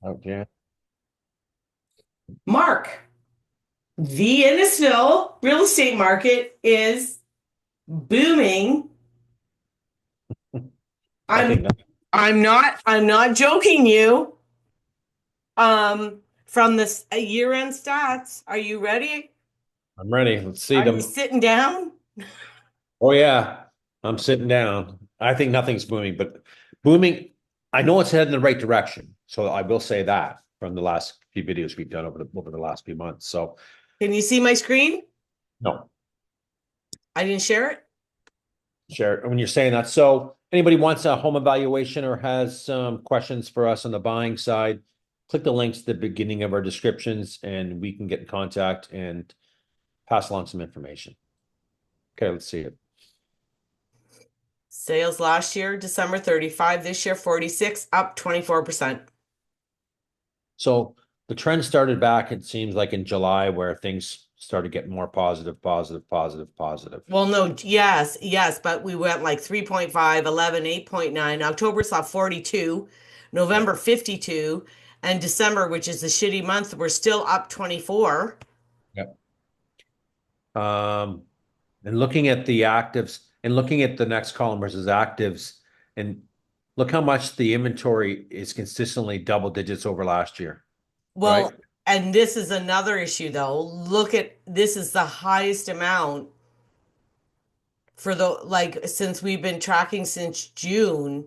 Oh, yeah. Mark, the Innisfil real estate market is booming. I think I'm that I'm not joking you. From this year-end stats, are you ready? I'm ready. Let's see Are you them. sitting down? Oh yeah, I'm sitting down. I think nothing's booming, but booming. I know it's heading in the right direction. So I will say that from the last few videos we've done over the last few months. So Can you see my screen? no, I didn't share it. share when you're saying that. So anybody wants a home evaluation or has some questions for us on the buying side, click the links at the beginning of our descriptions, and we can get in contact and pass along some information. Okay, let's see it. Sales last year, December 35, this year 46, up 24%. So the trend started back, it seems like in July, where things started getting more positive, positive, positive, positive. Well, no, yes, yes, but we went like 3.5, 11, 8.9. October saw 42, Right. November 52, and December, which is a shitty month, we're still up 24. Yep. Um, and looking at the actives and looking at the next column versus actives, and look how much the inventory is consistently double digits over last year, right? Well, and this is another issue though. Look at this is the highest amount for the like since we've been tracking since June.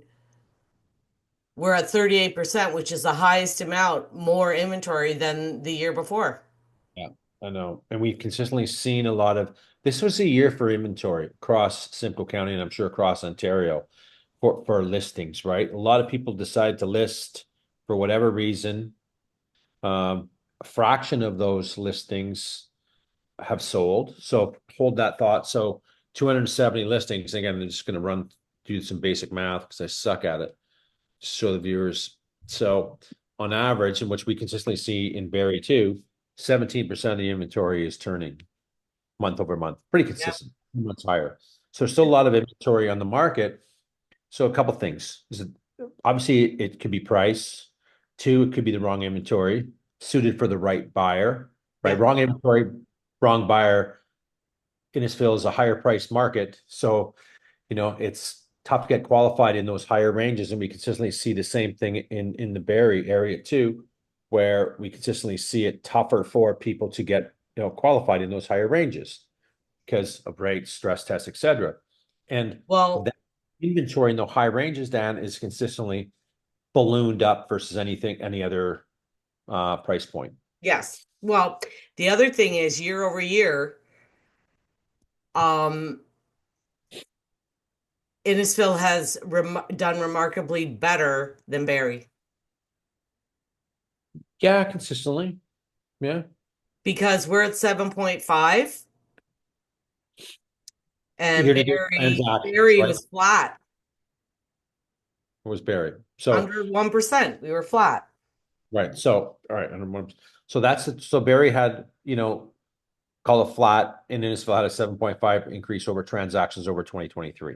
We're at 38%, which is the highest amount more inventory than the year before. Yeah, I know. And we've consistently seen a lot of this was a year for inventory across Simcoe County and I'm sure across Ontario for listings, right? A lot of people decide to list for whatever reason. A fraction of those listings have sold. So hold that thought. So 270 listings. Again, I'm just going to do some basic math because I suck at it. Show the viewers. So on average, in which we consistently see in Barrie too, 17% of the inventory is turning month over month. Pretty Yep. consistent, much higher. So still a lot of inventory on the market. So a couple things. Is it obviously it could be price. Two, it could be the wrong inventory suited for the right buyer, right? Yep. Wrong inventory, wrong buyer. Innisfil is a higher price market. So, it's tough to get qualified in those higher ranges. And we consistently see the same thing in the Barrie area too, where we consistently see it tougher for people to get, qualified in those higher ranges because of rates, stress tests, etc. And Well, that inventory in the high ranges, Dan, is consistently ballooned up versus any other price point. yes. Well, the other thing is year over year, um, Innisfil has done remarkably better than Barry Yeah, consistently. Yeah. because we're at 7.5 and Year to date transactions, Barry right? was flat, Was Barrie. So, under 1%. We were flat. right. So, all right. So so Barrie had, call it flat, and Innisfil had a 7.5 increase over transactions over 2023.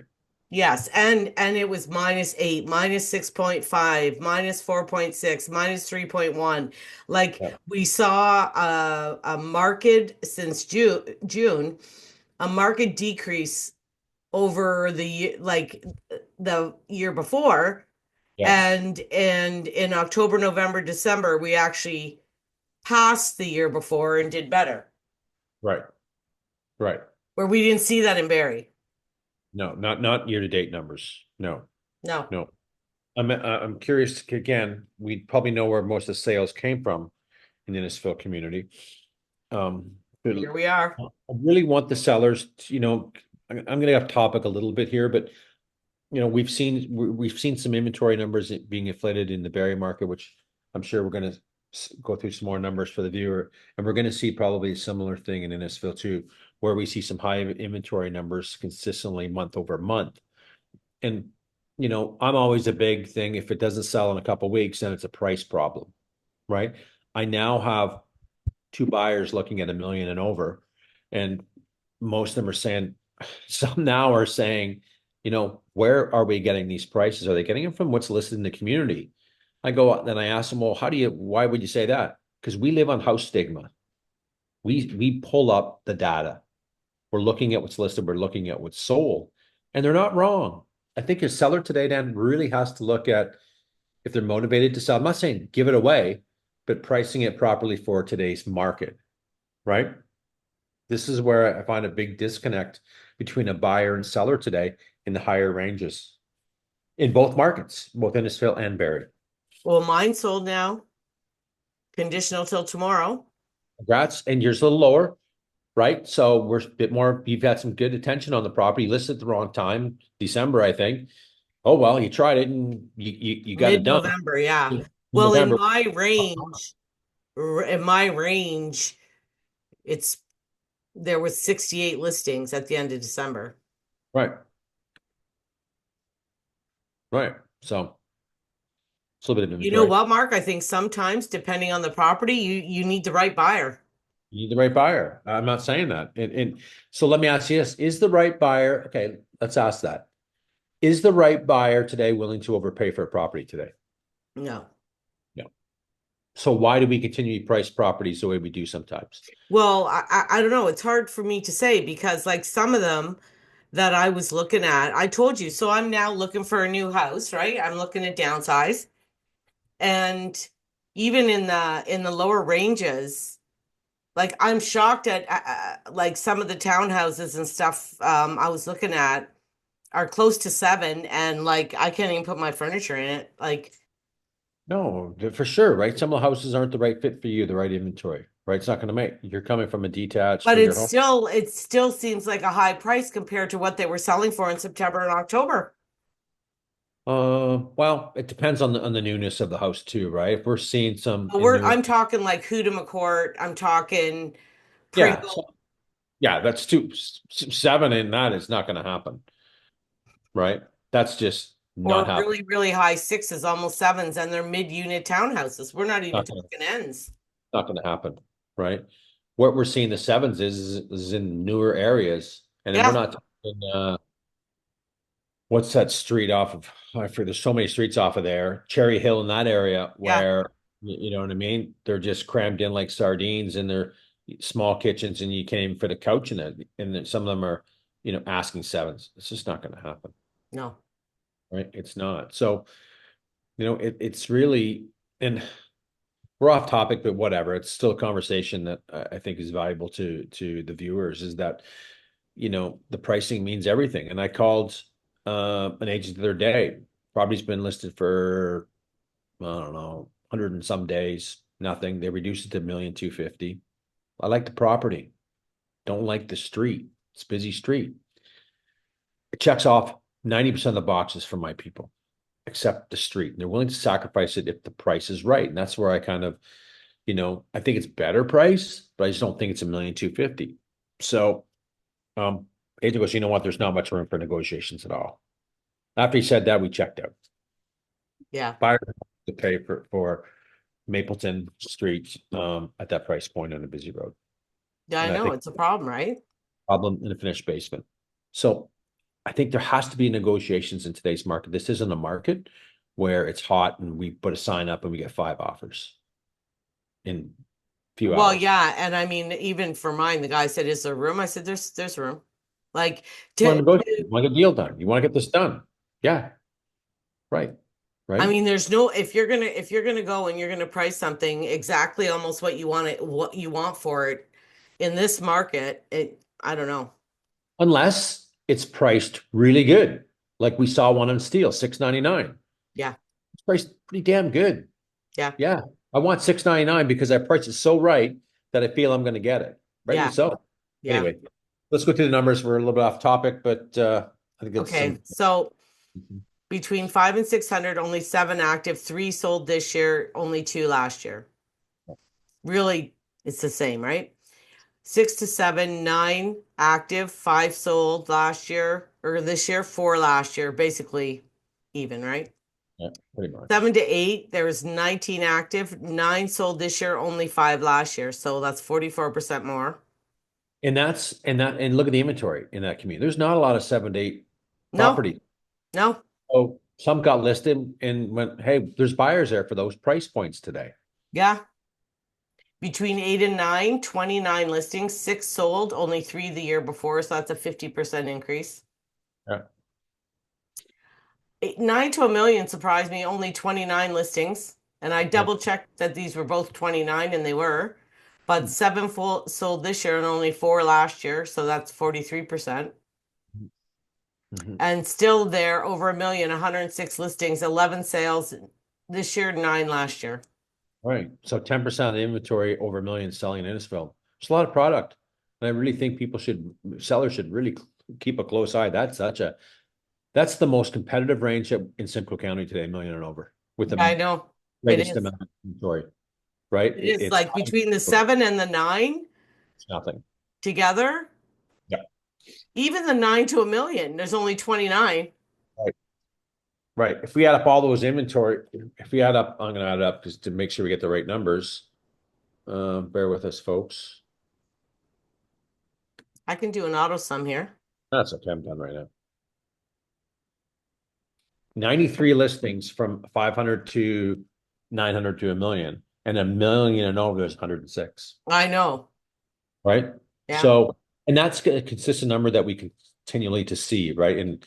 Yes, and it was -8, -6.5, -4.6, -3.1. Like Yeah. we saw a market since June, a market decrease over like the year before, Yeah. and in October, November, December, we actually passed the year before and did better, Right. Right. where we didn't see that in Barrie. No, not year to date numbers. No, No, no. I'm curious. Again, we probably know where most of the sales came from in the Innisfil community. But here we are. I really want the sellers to, I'm going to have topic a little bit here, but we've seen some inventory numbers being inflated in the Barrie market, which I'm sure we're going to go through some more numbers for the viewer, and we're going to see probably a similar thing in Innisfil too, where we see some high inventory numbers consistently month over month. And I'm always a big thing. If it doesn't sell in a couple of weeks, then it's a price problem, right? I now have two buyers looking at 1 million and over, and most of them are saying, some now are saying, where are we getting these prices? Are they getting them from what's listed in the community? Then I ask them, well, why would you say that? Because we live on house stigma. We pull up the data. We're looking at what's listed, we're looking at what's sold, and they're not wrong. I think your seller today, Dan, really has to look at if they're motivated to sell. I'm not saying give it away, but pricing it properly for today's market, right? This is where I find a big disconnect between a buyer and seller today in the higher ranges in both markets, both Innisfil and Barrie. Well, mine sold now, conditional till tomorrow. Congrats. And yours a little lower, right? So we're a bit more, you've had some good attention on the property, listed at the wrong time, December, I think. Oh, well, you tried it and you got it done. Mid-November, yeah. In Well, November. in my range, it's there was 68 listings at the end of December. Right. Right. So it's a little bit of You know inventory. what, Mark? I think sometimes, depending on the property, you need the right buyer. You need the right buyer. I'm not saying that. And so let me ask you this, is the right buyer, okay, let's ask that. Is the right buyer today willing to overpay for a property today? No. No. So why do we continue to price properties the way we do sometimes? Well, I don't know. It's hard for me to say because like some of them that I was looking at, I told you. So I'm now looking for a new house, right? I'm looking to downsize. And even in the lower ranges, like I'm shocked at like some of the townhouses and stuff I was looking at are close to 7 and like I can't even put my furniture in it. Like No, for sure, right? Some of the houses aren't the right fit for you, the right inventory, right? It's not going to make, you're coming from a detached but or your home. it still seems like a high price compared to what they were selling for in September and October. Well, it depends on the newness of the house too, right? If we're seeing some But in newer, I'm talking like Huda McCourt, I'm talking yeah, Pringle yeah, that's seven, and that is not going to happen, right? That's just not or happening. really high sixes, almost sevens, and they're mid-unit townhouses. We're not even Not gonna, talking ends. not going to happen, right? What we're seeing the sevens is in newer areas, and then we're Yeah, not talking. What's that street off of? I forget. There's so many streets off of there. Cherry Hill in that area yeah, where you know what I mean. They're just crammed in like sardines in their small kitchens, and you can't even fit a couch in it. And then some of them are, asking sevens. It's just not going to happen, no. right? It's not. So it's really, and we're off topic, but whatever. It's still a conversation that I think is valuable to the viewers. Is that the pricing means everything. And I called an agent the other day. Property's been listed for I don't know, 100 and some days, nothing. They reduced it to 1,250,000. I like the property, don't like the street. It's a busy street. It checks off 90% of the boxes for my people, except the street. And they're willing to sacrifice it if the price is right. And that's where I kind of, I think it's better price, but I just don't think it's 1,250,000. So agent goes, you know what? There's not much room for negotiations at all. After he said that, we checked out. Yeah. Buyer to pay for Mapleton Street at that price point on a busy road. Yeah, I And I know think it's a problem, right? problem in a finished basement. So I think there has to be negotiations in today's market. This isn't a market where it's hot and we put a sign up and we get 5 offers in a few Well, hours. yeah, and I mean, even for mine, the guy said, "Is there room?" I said, "There's room." Like You want to to, negotiate, you want to get a deal done. You want to get this done. Yeah, right. I Right. mean, there's no if you're gonna go and you're gonna price something exactly almost what you want for it in this market, I don't know. Unless it's priced really good. Like we saw one on steel, 699. Yeah, It's priced pretty damn good. yeah, Yeah. I want 699 because I priced it so right that I feel I'm going to get it. Rightly yeah, so. yeah. Anyway, let's go through the numbers. We're a little bit off topic, but I think it's Okay, some. so between 5 and 600, only 7 active, 3 sold this year, only 2 last year. Really, it's the same, right? 6 to 7, 9 active, 5 sold last year or this year, 4 last year, basically even, right? Yeah, pretty much. 7 to 8, there was 19 active, 9 sold this year, only 5 last year. So that's 44% more. And look at the inventory in that community. There's not a lot of 7 to 8 No, property. no, Oh, Some got listed and went, hey, there's buyers there for those price points today. Yeah. Between 8 and 9, 29 listings, six sold, only three the year before. So that's a 50% increase. Yeah. 9 to 1 million surprised me, only 29 listings. And I Yeah. double checked that these were both 29 and they were. But seven full sold this year and only four last year. So that's 43%. Mhm. And still there over 1 million, 106 listings, 11 sales this year, nine last year. Right. So 10% of the inventory over 1 million selling in Innisfil. It's a lot of product. And I really think sellers should really keep a close eye. That's the most competitive range in Simcoe County today, 1 million and over, with Yeah, I the know. It greatest is. amount of inventory, right? It is It's like between the 7 and the 9 nothing. together, Yeah. even the 9 to 1 million, there's only 29. Right. Right. If we add up all those inventory, if we add up, I'm going to add it up just to make sure we get the right numbers. Bear with us, folks. I can do an auto sum here. That's okay. I'm done right now. 93 listings from 500 to 900 to 1 million, and 1 million and over there's 106, I know. right? Yeah. So, and that's a consistent number that we continually to see, right? And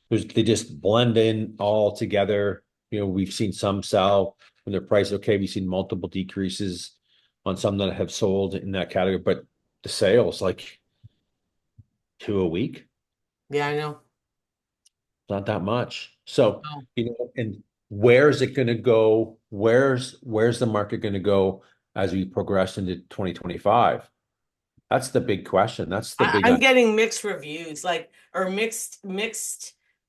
they just blend in all together. We've seen some sell when their price okay. We've seen multiple decreases on some that have sold in that category, but the sales like two a week, Yeah, I know. not that much. So, Oh. and where is it going to go? Where's the market going to go as we progress into 2025? That's the big question. That's the big I'm getting mixed reviews, like, or mixed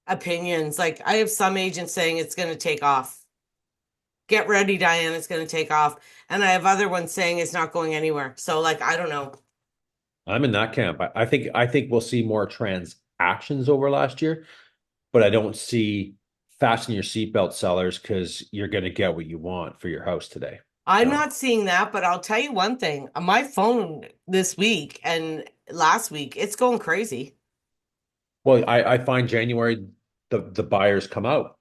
opinions. Like, I have some agents saying it's going to take off. Get ready, Diane, it's going to take off. And I have other ones saying it's not going anywhere. So, like, I don't know. I'm in that camp. I think we'll see more transactions over last year, but I don't see fasten your seatbelt sellers because you're going to get what you want for your house today. I'm No. not seeing that, but I'll tell you one thing. My phone this week and last week, it's going crazy. Well, I find January the buyers come out,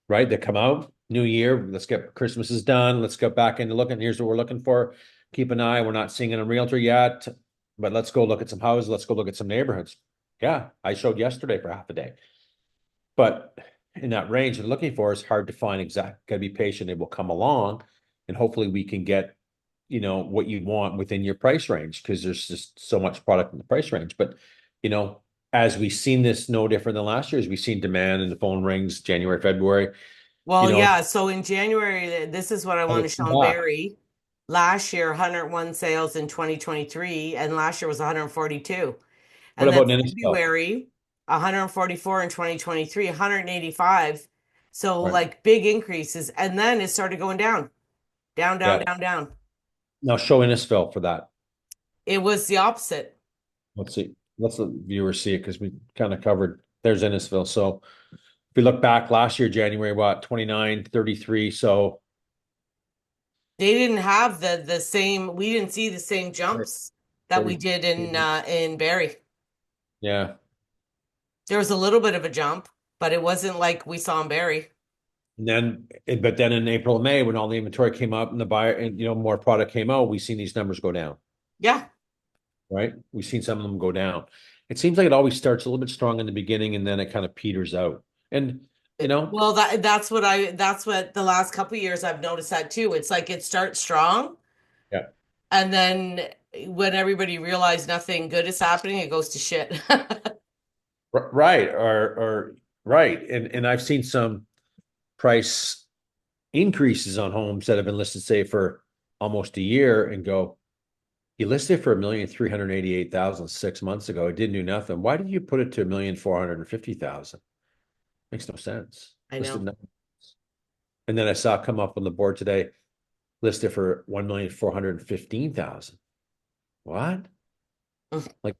right? They come out, new year, let's get Christmas is done. Let's go back into looking. Here's what we're looking for. Keep an eye. We're not seeing it in realtor yet, but let's go look at some houses. Let's go look at some neighborhoods. Yeah, I showed yesterday for half a day. But in that range they're looking for is hard to find exact. Got to be patient. It will come along, and hopefully we can get what you want within your price range because there's just so much product in the price range. But you know, as we've seen this no different than last year, as we've seen demand and the phone rings January, February, you Well, know, yeah. So in January, this is what I want to it's show come in back. Barrie. Last year, 101 sales in 2023, and last year was 142. What And then about Innisfil? February, 144 in 2023, 185. So Right. like big increases. And then it started going down, down, down, Yeah. down, down. Now show Innisfil for that. It was the opposite. Let's see. Let's let the viewers see it because we kind of covered. There's Innisfil. So if we look back last year, January, what, 29, 33. So They didn't have the same, we didn't see the same jumps that we 30. did in Barrie. Yeah. There was a little bit of a jump, but it wasn't like we saw in Barrie. But then in April and May, when all the inventory came up and the buyer and more product came out, we've seen these numbers go down, Yeah. right? We've seen some of them go down. It seems like it always starts a little bit strong in the beginning and then it kind of peters out. And you know, Well, that's what the last couple of years I've noticed that too. It's like it starts strong, yeah, and then when everybody realizes nothing good is happening, it goes to shit. right, or right. And I've seen some price increases on homes that have been listed, say, for almost a year and go, you listed for 1,388,000 6 months ago. It didn't do nothing. Why did you put it to 1,450,000? Makes no sense. I Listed know. nothing. And then I saw it come up on the board today, listed for 1,415,000. What? Like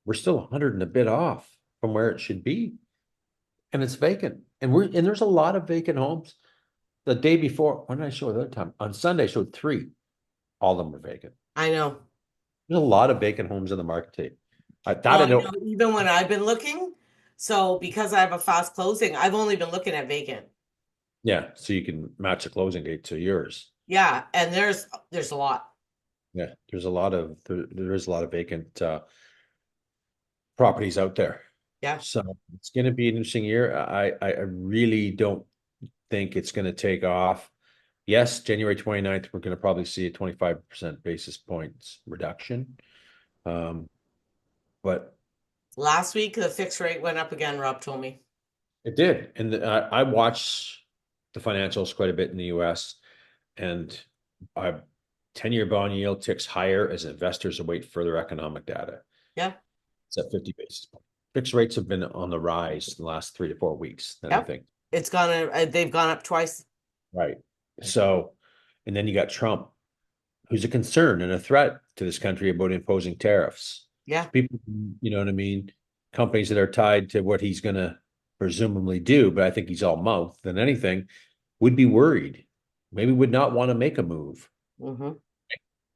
we're still 100 and a bit off from where it should be. And it's vacant. And there's a lot of vacant homes. The day before, when did I show the other time? On Sunday, I showed three. All of them were vacant. I know. There's a lot of vacant homes in the market today. I thought Well, I don't. even when I've been looking, So because I have a fast closing, I've only been looking at vacant. Yeah, so you can match the closing date to yours. Yeah, and there's a lot. Yeah, there is a lot of vacant properties out there. Yeah. So it's going to be an interesting year. I really don't think it's going to take off. Yes, January 29th, we're going to probably see a 25% basis points reduction. But Last week the fixed rate went up again, Rob told me. it did. And I watch the financials quite a bit in the US, and a 10-year bond yield ticks higher as investors await further economic data. Yeah. It's at 50 basis points. Fixed rates have been on the rise in the last 3 to 4 weeks, I Yep. think. They've gone up twice. Right. So, and then you got Trump, who's a concern and a threat to this country about imposing tariffs. Yeah. So people, you know what I mean? Companies that are tied to what he's going to presumably do, but I think he's all mouth than anything, would be worried. Maybe would not want to make a move Hmm.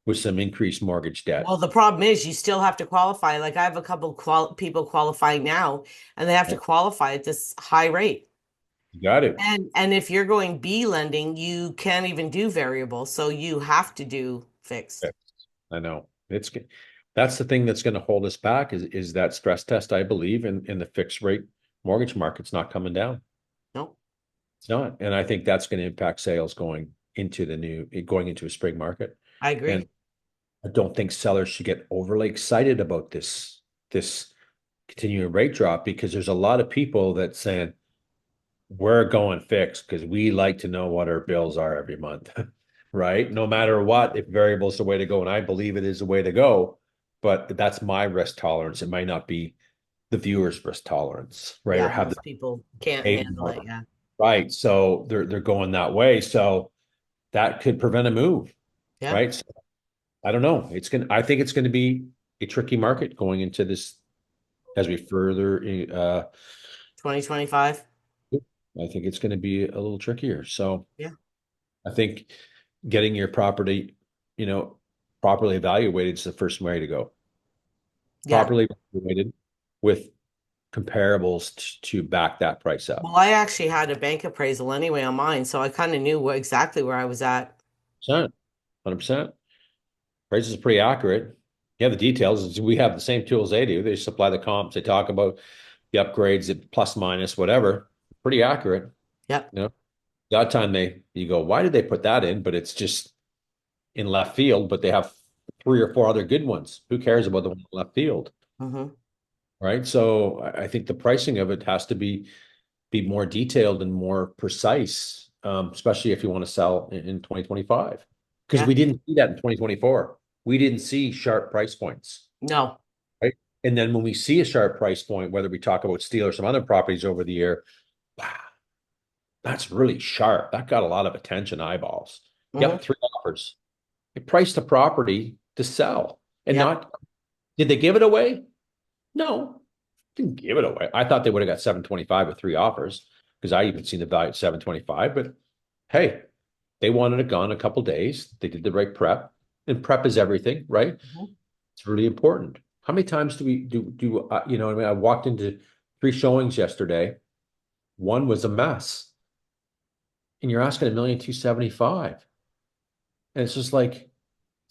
with some increased mortgage debt. Well, the problem is you still have to qualify. Like I have a couple people qualifying now, and they have to Right? qualify at this high rate. You got it. And if you're going B lending, you can't even do variable, so you have to do fixed. I know. That's the thing that's going to hold us back is that stress test, I believe, in the fixed rate mortgage market's not coming down. No, It's not. And I think that's going to impact sales going into a spring market. I And agree. I don't think sellers should get overly excited about this continuing rate drop, because there's a lot of people that saying we're going fixed because we like to know what our bills are every month, right? No matter what, if variable is the way to go, and I believe it is the way to go, but that's my risk tolerance. It might not be the viewer's risk tolerance, right? Or Yeah, have the most people can't pay handle it. more, Yeah. right? So they're going that way. So that could prevent a move, Yeah. right? So I don't know. I think it's gonna be a tricky market going into this as we further 2025. I think it's gonna be a little trickier. So Yeah. I think getting your property, you know, properly evaluated is the first way to go. Yeah. Properly evaluated with comparables to back that price up. Well, I actually had a bank appraisal anyway on mine, so I kind of knew exactly where I was at. 100%. Price is pretty accurate. Yeah, the details, we have the same tools they do. They supply the comps, they talk about the upgrades, the plus minus, whatever. Pretty accurate. Yep. You know, the odd time you go, why did they put that in? But it's just in left field, but they have 3 or 4 other good ones. Who cares about the one in left field? Hmm. Right. So I think the pricing of it has to be more detailed and more precise, especially if you want to sell in 2025. Because Yeah. we didn't see that in 2024. We didn't see sharp price points. No. Right. And then when we see a sharp price point, whether we talk about steel or some other properties over the year, wow, that's really sharp. That got a lot of attention, eyeballs. Hmm. Yep, 3 offers. They priced the property to sell and Yep. not, did they give it away? No, didn't give it away. I thought they would have got 725 with 3 offers, because I even seen the value at 725. But hey, they wanted it gone a couple days. They did the right prep, and prep is everything, right? Hmm. It's really important. How many times do we you know? I mean, I walked into 3 showings yesterday. One was a mess, and you're asking 1,275,000, and it's just like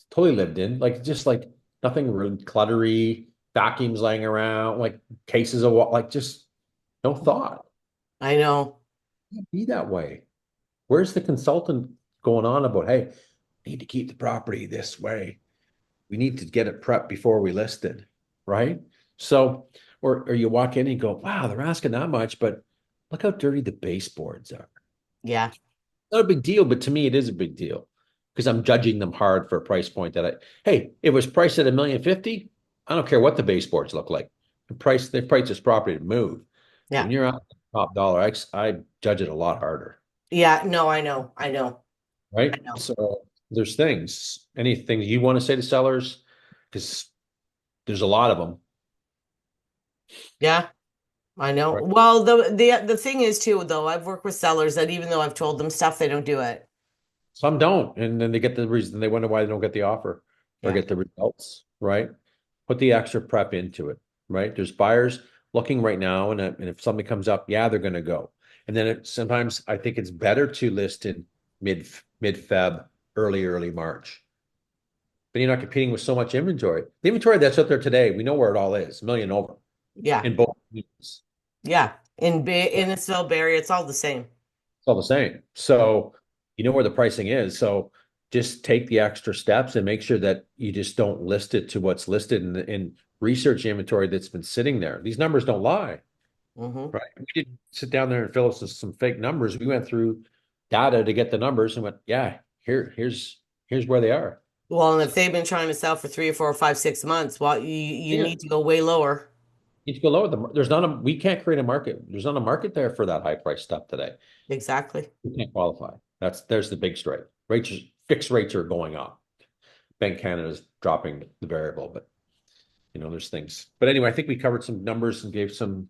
totally lived in, like just like nothing rude, cluttery, vacuums laying around, like cases of like just no thought. I know. Can't be that way. Where's the consultant going on about, hey, need to keep the property this way. We need to get it prepped before we list it, right? So, or you walk in and you go, wow, they're asking that much, but look how dirty the baseboards are. Yeah. Not a big deal, but to me, it is a big deal because I'm judging them hard for a price point hey, it was priced at 1,050,000. I don't care what the baseboards look like. They price this property to move. So Yeah. when you're out top dollar, I judge it a lot harder, Yeah. No, I know. I know. I right? know. So there's anything you want to say to sellers? Because there's a lot of them, Yeah. I know. right? Well, the thing is too, though, I've worked with sellers that even though I've told them stuff, they don't do it. Some don't, and then they get the reason they wonder why they don't get the offer or Yeah. get the results, right? Put the extra prep into it, right? There's buyers. looking right now, and if something comes up, yeah, they're going to go. And then sometimes I think it's better to list in mid Feb, early March. But you're not competing with so much inventory. The inventory that's out there today, we know where it all is, a million over Yeah. in both units. Yeah. In Innisfil, Barrie, it's all the same. It's all the same. So you know where the pricing is. So just take the extra steps and make sure that you just don't list it to what's listed in research inventory that's been sitting there. These numbers don't lie, Hmm. right? We didn't sit down there and fill us with some fake numbers. We went through data to get the numbers and went, yeah, here's where they are. Well, and So if they've been trying to sell for 3 or 4 or 5, 6 months, well, you yeah, need to go way lower. you need to go lower. There's not we can't create a market. There's not a market there for that high price stuff today. Exactly. We can't qualify. There's the big strike. Fixed rates are going up. Bank Canada is dropping the variable, but there's things. But anyway, I think we covered some numbers and gave the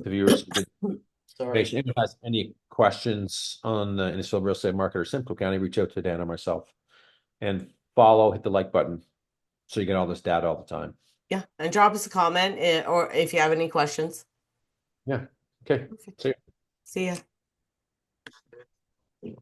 viewers some good Sorry. information. If anyone has any questions on the Innisfil real estate market or Simcoe County, reach out to Dan or myself and hit the like button so you get all this data all the time. Yeah. And drop us a comment or if you have any questions. Yeah. Okay. Perfect. See you. See ya.